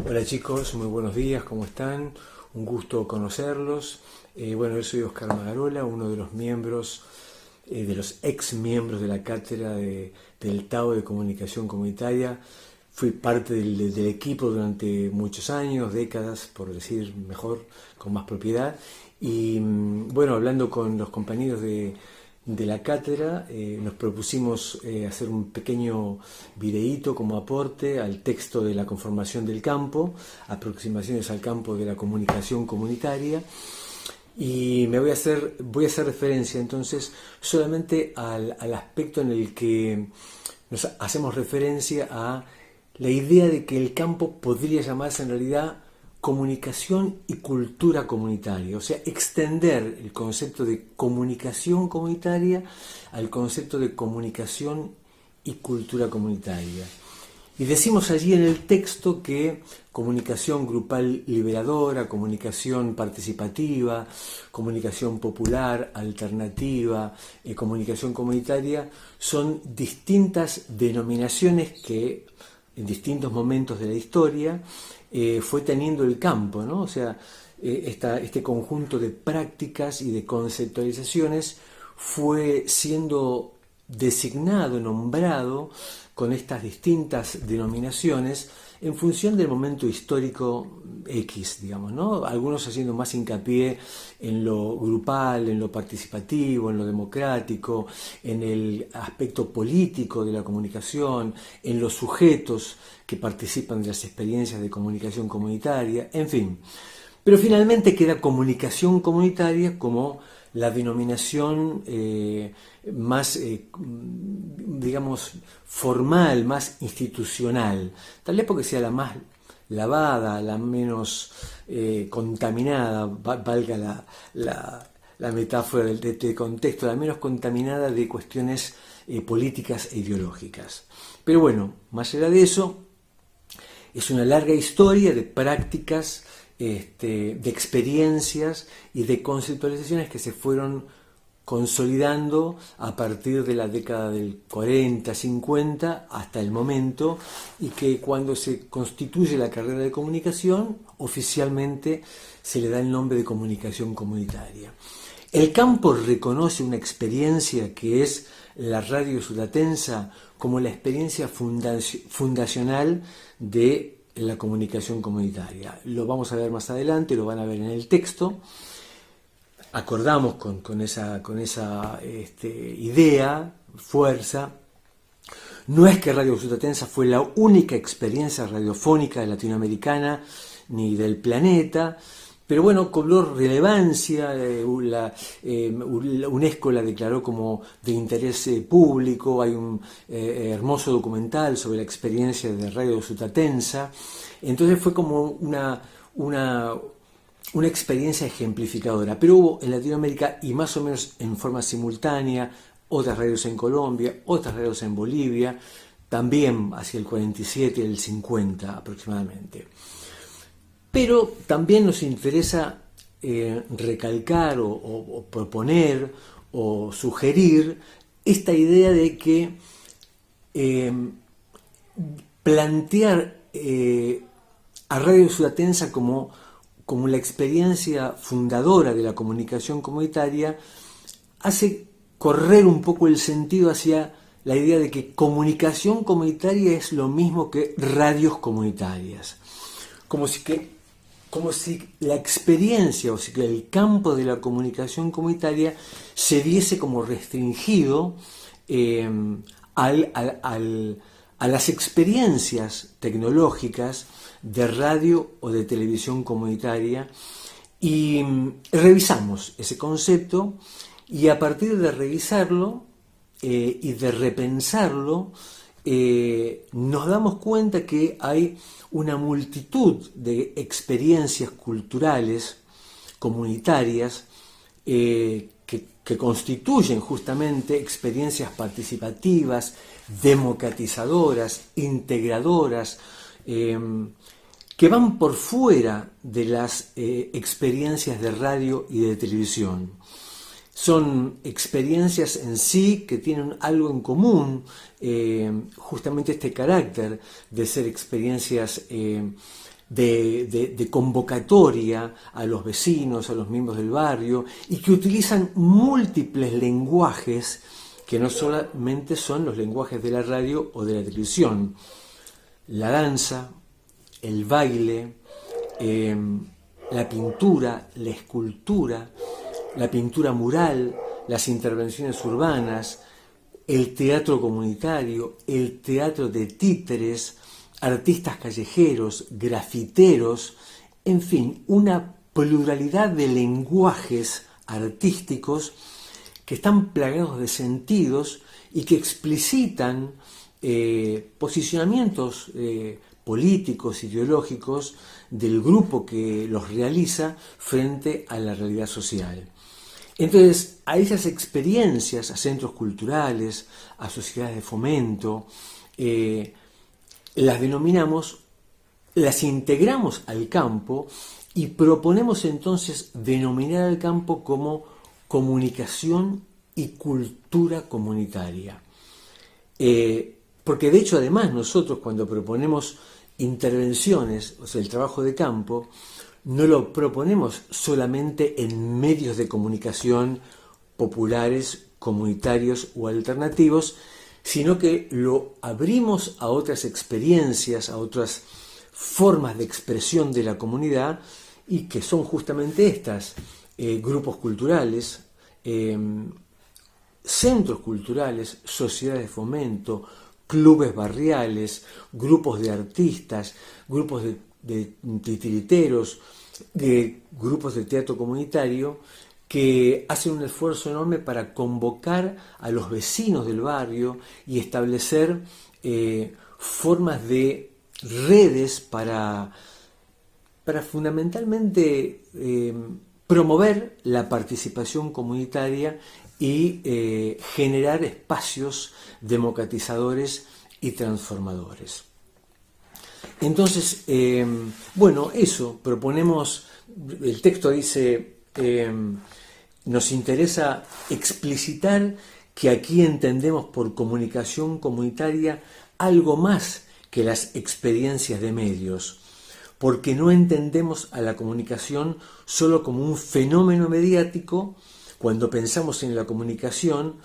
Hola chicos, muy buenos días, ¿cómo están? Un gusto conocerlos. Yo soy Oscar Magarola, uno de los miembros, de los ex miembros de la cátedra del Tao de Comunicación Comunitaria. Fui parte del equipo durante muchos años, décadas, por decir mejor, con más propiedad. Y hablando con los compañeros de la cátedra, nos propusimos hacer un pequeño videíto como aporte al texto de la conformación del campo, aproximaciones al campo de la comunicación comunitaria. Y voy a hacer referencia entonces solamente al aspecto en el que nos hacemos referencia a la idea de que el campo podría llamarse en realidad comunicación y cultura comunitaria, o sea, extender el concepto de comunicación comunitaria al concepto de comunicación y cultura comunitaria. Y decimos allí en el texto que comunicación grupal liberadora, comunicación participativa, comunicación popular, alternativa, comunicación comunitaria, son distintas denominaciones que en distintos momentos de la historia fue teniendo el campo, ¿no? O sea, este conjunto de prácticas y de conceptualizaciones fue siendo designado, nombrado con estas distintas denominaciones en función del momento histórico X, digamos, ¿no? Algunos haciendo más hincapié en lo grupal, en lo participativo, en lo democrático, en el aspecto político de la comunicación, en los sujetos que participan de las experiencias de comunicación comunitaria, en fin. Pero finalmente queda comunicación comunitaria como la denominación más, digamos, formal, más institucional, tal vez porque sea la más lavada, la menos contaminada, valga la metáfora del contexto, la menos contaminada de cuestiones políticas e ideológicas. Pero bueno, más allá de eso, es una larga historia de prácticas, de experiencias y de conceptualizaciones que se fueron consolidando a partir de la década del 40, 50 hasta el momento, y que cuando se constituye la carrera de comunicación oficialmente se le da el nombre de comunicación comunitaria. El campo reconoce una experiencia que es la radio sudatensa como la experiencia fundacional de la comunicación comunitaria. Lo vamos a ver más adelante, lo van a ver en el texto. Acordamos con esa idea, fuerza. No es que Radio Sudatensa fue la única experiencia radiofónica latinoamericana ni del planeta, pero bueno, cobró relevancia, la UNESCO la declaró como de interés público, hay un hermoso documental sobre la experiencia de Radio Sudatensa, entonces fue como una experiencia ejemplificadora, pero hubo en Latinoamérica y más o menos en forma simultánea otras radios en Colombia, otras radios en Bolivia, también hacia el 47 y el 50 aproximadamente. Pero también nos interesa recalcar o proponer o sugerir esta idea de que plantear a Radio Sudatensa como la experiencia fundadora de la comunicación comunitaria hace correr un poco el sentido hacia la idea de que comunicación comunitaria es lo mismo que radios comunitarias. Como si la experiencia, o si que el campo de la comunicación comunitaria se viese como restringido a las experiencias tecnológicas de radio o de televisión comunitaria, y revisamos ese concepto, y a partir de revisarlo y de repensarlo, nos damos cuenta que hay una multitud de experiencias culturales comunitarias que constituyen justamente experiencias participativas, democratizadoras, integradoras, que van por fuera de las experiencias de radio y de televisión. Son experiencias en sí que tienen algo en común, justamente este carácter de ser experiencias de convocatoria a los vecinos, a los miembros del barrio, y que utilizan múltiples lenguajes que no solamente son los lenguajes de la radio o de la televisión. La danza, el baile, la pintura, la escultura, la pintura mural, las intervenciones urbanas, el teatro comunitario, el teatro de títeres, artistas callejeros, grafiteros, en fin, una pluralidad de lenguajes artísticos que están plagados de sentidos y que explicitan posicionamientos políticos, ideológicos del grupo que los realiza frente a la realidad social. Entonces, a esas experiencias, a centros culturales, a sociedades de fomento, las denominamos, las integramos al campo y proponemos entonces denominar al campo como comunicación y cultura comunitaria. Porque de hecho, además, nosotros cuando proponemos intervenciones, o sea, el trabajo de campo, no lo proponemos solamente en medios de comunicación populares, comunitarios o alternativos, sino que lo abrimos a otras experiencias, a otras formas de expresión de la comunidad, y que son justamente estas: grupos culturales, centros culturales, sociedades de fomento, clubes barriales, grupos de artistas, grupos de titiriteros, de grupos de teatro comunitario, que hacen un esfuerzo enorme para convocar a los vecinos del barrio y establecer formas de redes para fundamentalmente promover la participación comunitaria y generar espacios democratizadores y transformadores. Entonces, bueno, eso, proponemos, el texto dice, nos interesa explicitar que aquí entendemos por comunicación comunitaria algo más que las experiencias de medios, porque no entendemos a la comunicación solo como un fenómeno mediático. Cuando pensamos en la comunicación,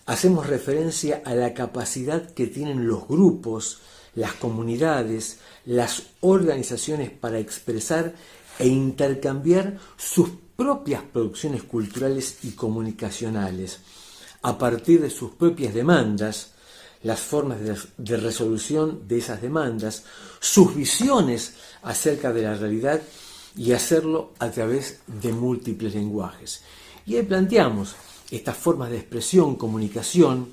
hacemos referencia a la capacidad que tienen los grupos, las comunidades, las organizaciones para expresar e intercambiar sus propias producciones culturales y comunicacionales, a partir de sus propias demandas, las formas de resolución de esas demandas, sus visiones acerca de la realidad, y hacerlo a través de múltiples lenguajes. Y ahí planteamos estas formas de expresión, comunicación,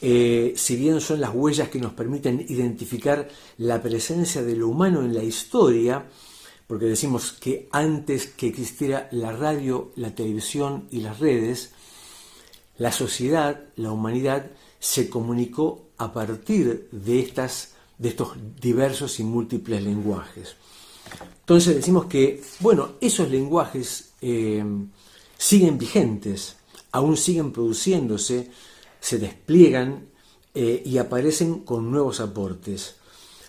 si bien son las huellas que nos permiten identificar la presencia de lo humano en la historia, porque decimos que antes que existiera la radio, la televisión y las redes, la sociedad, la humanidad, se comunicó a partir de estos diversos y múltiples lenguajes. Entonces decimos que, bueno, esos lenguajes siguen vigentes, aún siguen produciéndose, se despliegan y aparecen con nuevos aportes.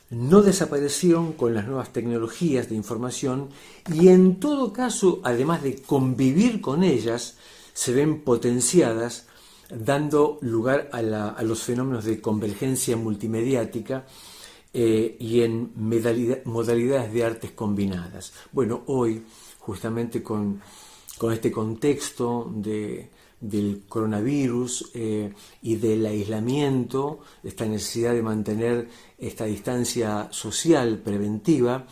No desaparecieron con las nuevas tecnologías de información y en todo caso, además de convivir con ellas, se ven potenciadas, dando lugar a los fenómenos de convergencia multimediática y en modalidades de artes combinadas. Bueno, hoy, justamente con este contexto del coronavirus y del aislamiento, esta necesidad de mantener esta distancia social preventiva,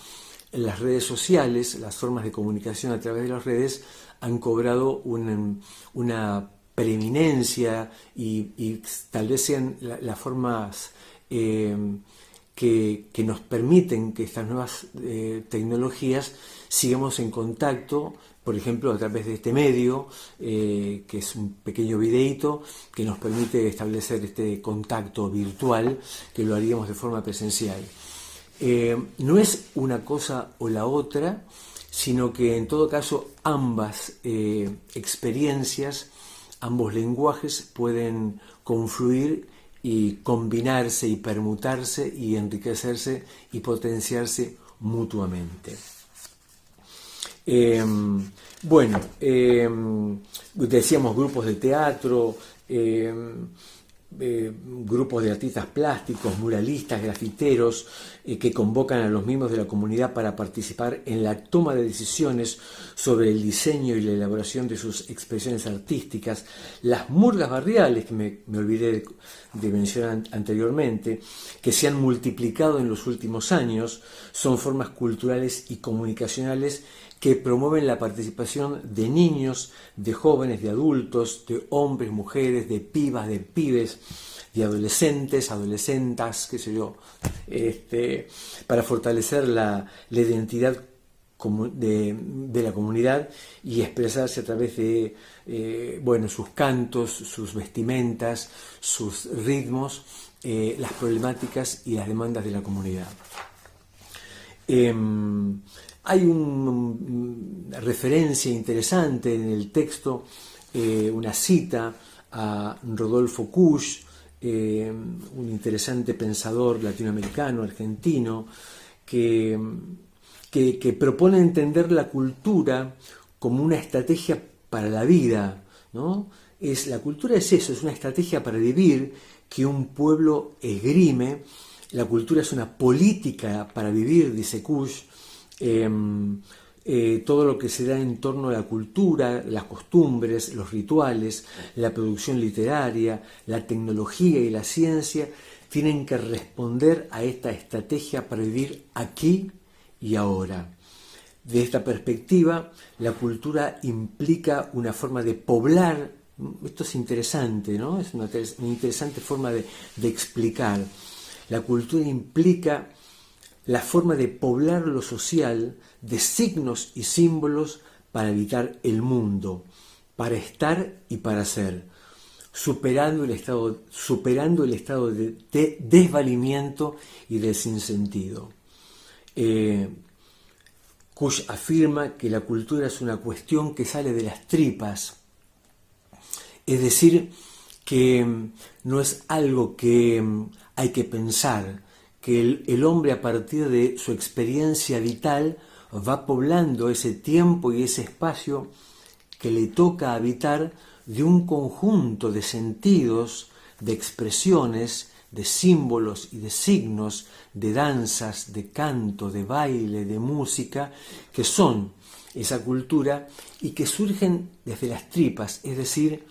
las redes sociales, las formas de comunicación a través de las redes han cobrado una preeminencia y tal vez sean las formas que nos permiten que estas nuevas tecnologías sigamos en contacto, por ejemplo, a través de este medio, que es un pequeño videíto que nos permite establecer este contacto virtual que lo haríamos de forma presencial. No es una cosa o la otra, sino que en todo caso ambas experiencias, ambos lenguajes pueden confluir y combinarse y permutarse y enriquecerse y potenciarse mutuamente. Decíamos grupos de teatro, grupos de artistas plásticos, muralistas, grafiteros, que convocan a los miembros de la comunidad para participar en la toma de decisiones sobre el diseño y la elaboración de sus expresiones artísticas. Las murgas barriales, que me olvidé de mencionar anteriormente, que se han multiplicado en los últimos años, son formas culturales y comunicacionales que promueven la participación de niños, de jóvenes, de adultos, de hombres, mujeres, de pibas, de pibes, de adolescentes, adolescentas, qué sé yo, para fortalecer la identidad de la comunidad y expresarse a través de sus cantos, sus vestimentas, sus ritmos, las problemáticas y las demandas de la comunidad. Hay una referencia interesante en el texto, una cita a Rodolfo Kusch, un interesante pensador latinoamericano, argentino, que propone entender la cultura como una estrategia para la vida, ¿no? La cultura es eso, es una estrategia para vivir que un pueblo esgrime. La cultura es una política para vivir, dice Kusch. Todo lo que se da en torno a la cultura, las costumbres, los rituales, la producción literaria, la tecnología y la ciencia tienen que responder a esta estrategia para vivir aquí y ahora. De esta perspectiva, la cultura implica una forma de poblar. Esto es interesante, ¿no? Es una interesante forma de explicar. La cultura implica la forma de poblar lo social de signos y símbolos para habitar el mundo, para estar y para ser, superando el estado de desvalimiento y de sinsentido. Kusch afirma que la cultura es una cuestión que sale de las tripas, es decir, que no es algo que hay que pensar, que el hombre a partir de su experiencia vital va poblando ese tiempo y ese espacio que le toca habitar de un conjunto de sentidos, de expresiones, de símbolos y de signos, de danzas, de canto, de baile, de música, que son esa cultura y que surgen desde las tripas, es decir,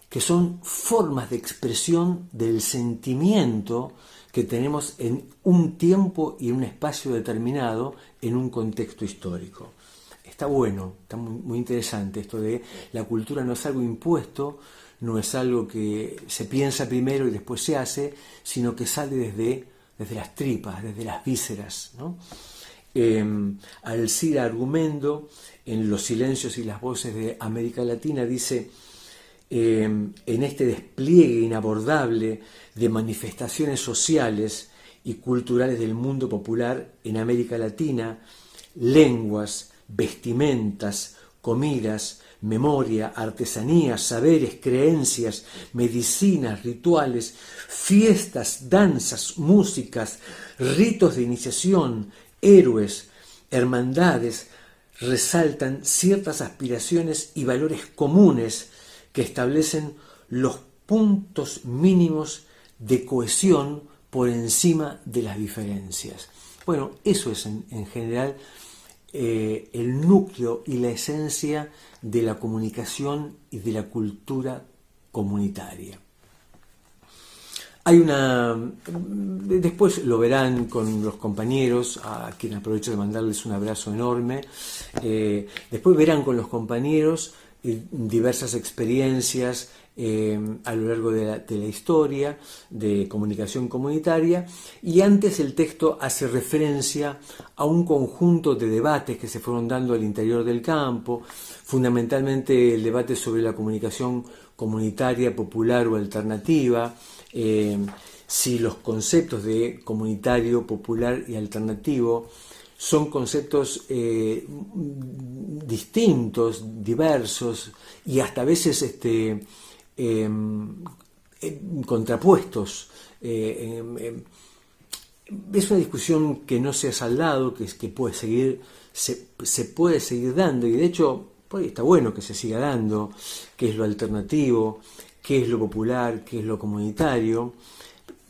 que son formas de expresión del sentimiento que tenemos en un tiempo y en un espacio determinado en un contexto histórico. Está bueno, está muy interesante esto de la cultura no es algo impuesto, no es algo que se piensa primero y después se hace, sino que sale desde las tripas, desde las vísceras, ¿no? Alcira Argumendo, en Los silencios y las voces de América Latina, dice: en este despliegue inabordable de manifestaciones sociales y culturales del mundo popular en América Latina, lenguas, vestimentas, comidas, memoria, artesanías, saberes, creencias, medicinas, rituales, fiestas, danzas, músicas, ritos de iniciación, héroes, hermandades, resaltan ciertas aspiraciones y valores comunes que establecen los puntos mínimos de cohesión por encima de las diferencias. Bueno, eso es en general el núcleo y la esencia de la comunicación y de la cultura comunitaria. Después lo verán con los compañeros, a quien aprovecho de mandarles un abrazo enorme. Después verán con los compañeros diversas experiencias a lo largo de la historia de comunicación comunitaria, y antes el texto hace referencia a un conjunto de debates que se fueron dando al interior del campo, fundamentalmente el debate sobre la comunicación comunitaria, popular o alternativa, si los conceptos de comunitario, popular y alternativo son conceptos distintos, diversos y hasta a veces contrapuestos. Es una discusión que no se ha saldado, que puede seguir, se puede seguir dando, y de hecho por ahí está bueno que se siga dando, qué es lo alternativo, qué es lo popular, qué es lo comunitario.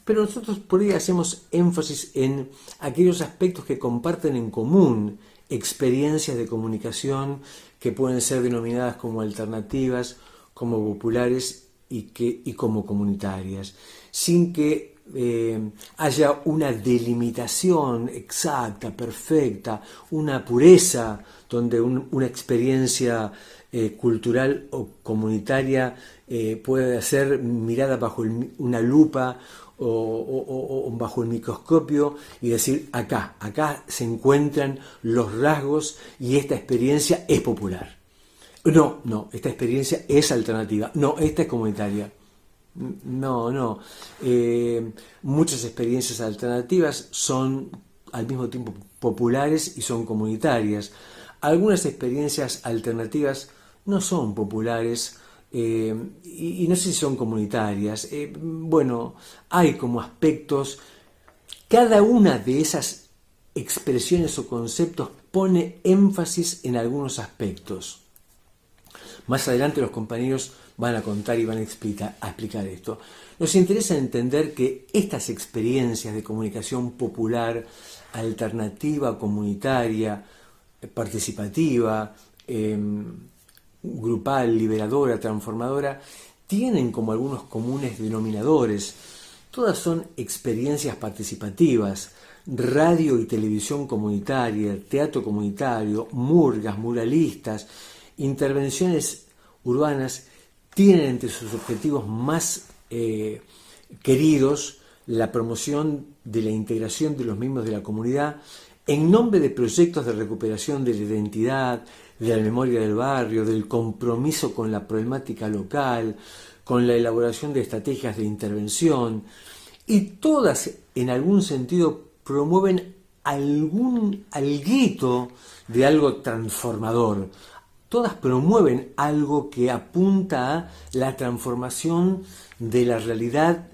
Pero nosotros por ahí hacemos énfasis en aquellos aspectos que comparten en común experiencias de comunicación que pueden ser denominadas como alternativas, como populares y como comunitarias, sin que haya una delimitación exacta, perfecta, una pureza donde una experiencia cultural o comunitaria puede ser mirada bajo una lupa o bajo el microscopio y decir acá se encuentran los rasgos y esta experiencia es popular. No, esta experiencia es alternativa. No, esta es comunitaria. No. Muchas experiencias alternativas son al mismo tiempo populares y son comunitarias. Algunas experiencias alternativas no son populares y no sé si son comunitarias. Bueno, hay como aspectos, cada una de esas expresiones o conceptos pone énfasis en algunos aspectos. Más adelante los compañeros van a contar y van a explicar esto. Nos interesa entender que estas experiencias de comunicación popular, alternativa, comunitaria, participativa, grupal, liberadora, transformadora, tienen como algunos comunes denominadores. Todas son experiencias participativas, radio y televisión comunitaria, teatro comunitario, murgas, muralistas, intervenciones urbanas tienen entre sus objetivos más queridos la promoción de la integración de los miembros de la comunidad en nombre de proyectos de recuperación de la identidad, de la memoria del barrio, del compromiso con la problemática local, con la elaboración de estrategias de intervención, y todas en algún sentido promueven alguito de algo transformador. Todas promueven algo que apunta a la transformación de la realidad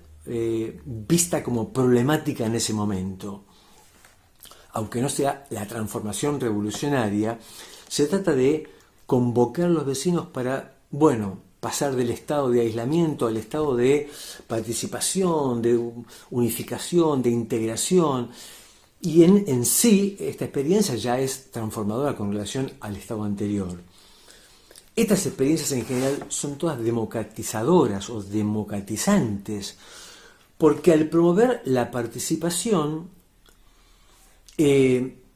vista como problemática en ese momento. Aunque no sea la transformación revolucionaria, se trata de convocar a los vecinos para, pasar del estado de aislamiento al estado de participación, de unificación, de integración. Y en sí, esta experiencia ya es transformadora con relación al estado anterior. Estas experiencias en general son todas democratizadoras o democratizantes, porque al promover la participación,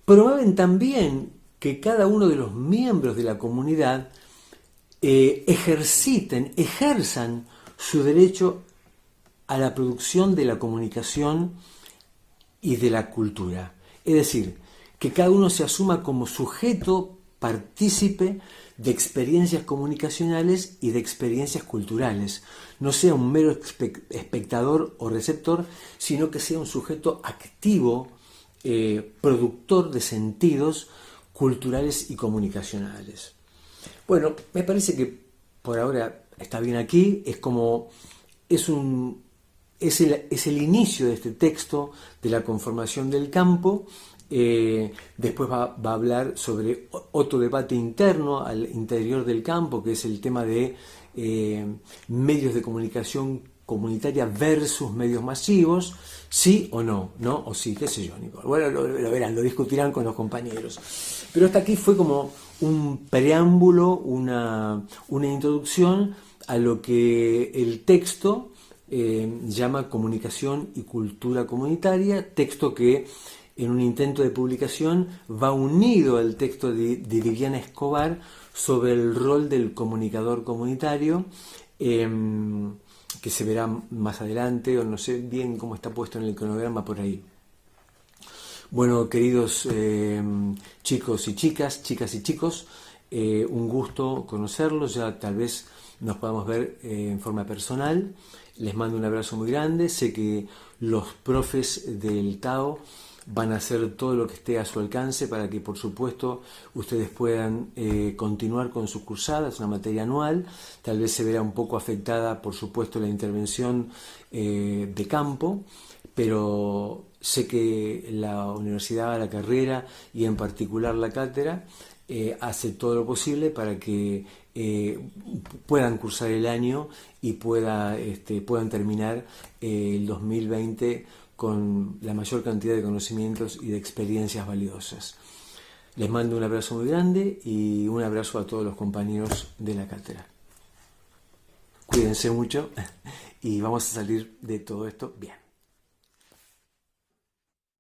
promueven también que cada uno de los miembros de la comunidad ejerzan su derecho a la producción de la comunicación y de la cultura. Es decir, que cada uno se asuma como sujeto partícipe de experiencias comunicacionales y de experiencias culturales. No sea un mero espectador o receptor, sino que sea un sujeto activo, productor de sentidos culturales y comunicacionales. Bueno, me parece que por ahora está bien aquí, es el inicio de este texto de la conformación del campo. Después va a hablar sobre otro debate interno al interior del campo, que es el tema de medios de comunicación comunitaria versus medios masivos, sí o no, o sí, qué sé yo, Nicole. Bueno, lo verán, lo discutirán con los compañeros. Pero hasta aquí fue como un preámbulo, una introducción a lo que el texto llama Comunicación y Cultura Comunitaria, texto que en un intento de publicación va unido al texto de Viviana Escobar sobre el rol del comunicador comunitario, que se verá más adelante, o no sé bien cómo está puesto en el cronograma por ahí. Bueno, queridos chicos y chicas y chicos, un gusto conocerlos, ya tal vez nos podamos ver en forma personal. Les mando un abrazo muy grande, sé que los profes del TAO van a hacer todo lo que esté a su alcance para que, por supuesto, ustedes puedan continuar con sus cursadas, una materia anual. Tal vez se verá un poco afectada, por supuesto, la intervención de campo, pero Sé que la universidad, la carrera y en particular la cátedra hace todo lo posible para que puedan cursar el año y puedan terminar el 2020 con la mayor cantidad de conocimientos y de experiencias valiosas. Les mando un abrazo muy grande y un abrazo a todos los compañeros de la cátedra. Cuídense mucho y vamos a salir de todo esto bien.